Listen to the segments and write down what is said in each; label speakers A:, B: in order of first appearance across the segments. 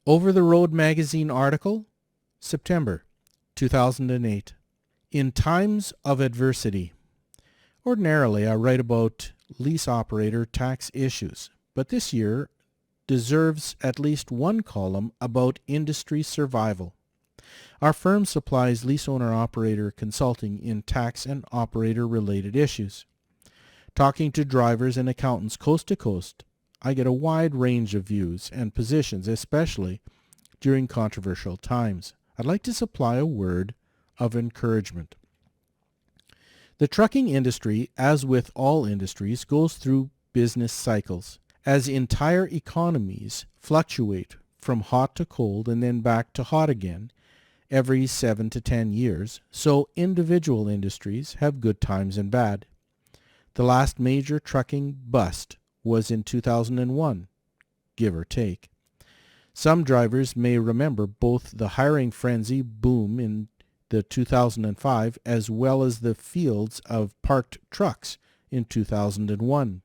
A: Over the Road magazine article, September 2008. In times of adversity. Ordinarily, I write about lease operator tax issues, but this year deserves at least one column about industry survival. Our firm supplies lease owner-operator consulting in tax and operator-related issues. Talking to drivers and accountants coast to coast, I get a wide range of views and positions, especially during controversial times. I'd like to supply a word of encouragement. The trucking industry, as with all industries, goes through business cycles. As entire economies fluctuate from hot to cold and then back to hot again every 7 to 10 years, so individual industries have good times and bad. The last major trucking bust was in 2001, give or take. Some drivers may remember both the hiring frenzy boom in the 2005 as well as the fields of parked trucks in 2001.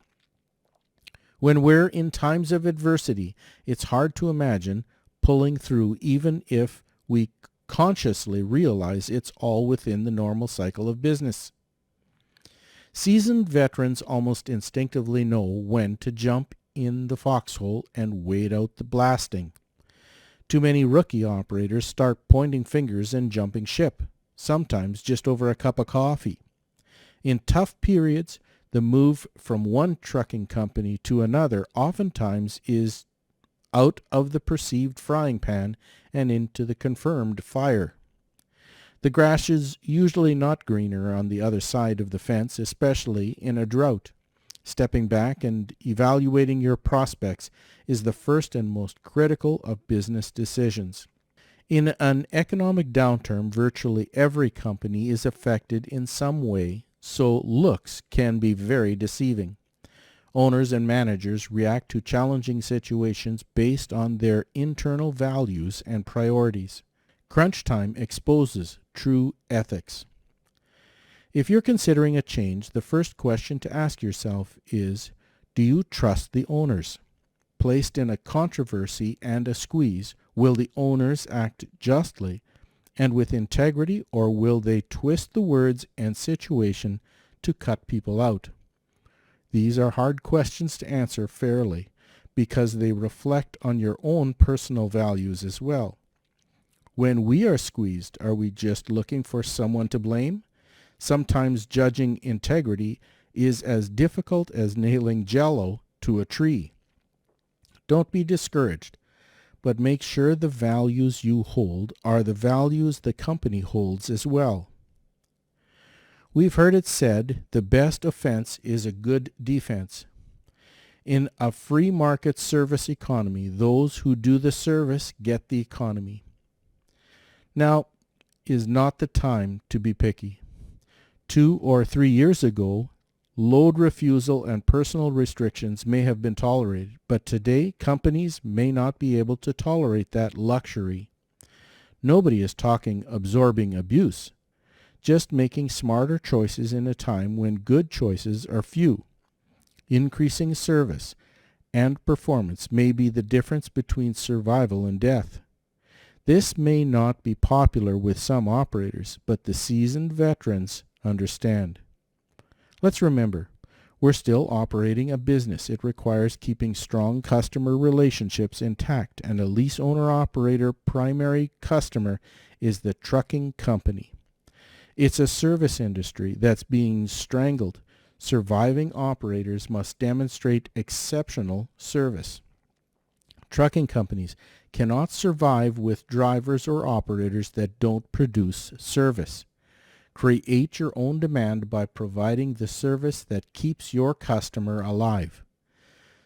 A: When we're in times of adversity, it's hard to imagine pulling through even if we consciously realize it's all within the normal cycle of business. Seasoned veterans almost instinctively know when to jump in the foxhole and wait out the blasting. Too many rookie operators start pointing fingers and jumping ship, sometimes just over a cup of coffee. In tough periods, the move from one trucking company to another oftentimes is out of the perceived frying pan and into the confirmed fire. The grass is usually not greener on the other side of the fence, especially in a drought. Stepping back and evaluating your prospects is the first and most critical of business decisions. In an economic downturn, virtually every company is affected in some way, so looks can be very deceiving. Owners and managers react to challenging situations based on their internal values and priorities. Crunch time exposes true ethics. If you're considering a change, the first question to ask yourself is, do you trust the owners? Placed in a controversy and a squeeze, will the owners act justly and with integrity, or will they twist the words and situation to cut people out? These are hard questions to answer fairly because they reflect on your own personal values as well. When we are squeezed, are we just looking for someone to blame? Sometimes judging integrity is as difficult as nailing Jell-O to a tree. Don't be discouraged, but make sure the values you hold are the values the company holds as well. We've heard it said, the best offense is a good defense. In a free market service economy, those who do the service get the economy. Now is not the time to be picky. 2 or 3 years ago, load refusal and personal restrictions may have been tolerated, but today companies may not be able to tolerate that luxury. Nobody is talking absorbing abuse, just making smarter choices in a time when good choices are few. Increasing service and performance may be the difference between survival and death. This may not be popular with some operators, but the seasoned veterans understand. Let's remember, we're still operating a business. It requires keeping strong customer relationships intact, and a lease owner-operator primary customer is the trucking company. It's a service industry that's being strangled. Surviving operators must demonstrate exceptional service. Trucking companies cannot survive with drivers or operators that don't produce service. Create your own demand by providing the service that keeps your customer alive.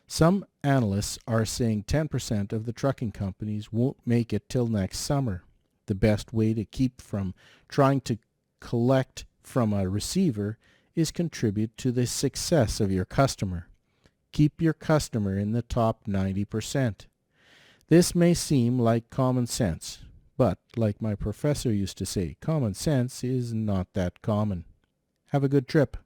A: Some analysts are saying 10% of the trucking companies won't make it till next summer. The best way to keep from trying to collect from a receiver is contribute to the success of your customer. Keep your customer in the top 90%. This may seem like common sense, but like my professor used to say, common sense is not that common. Have a good trip.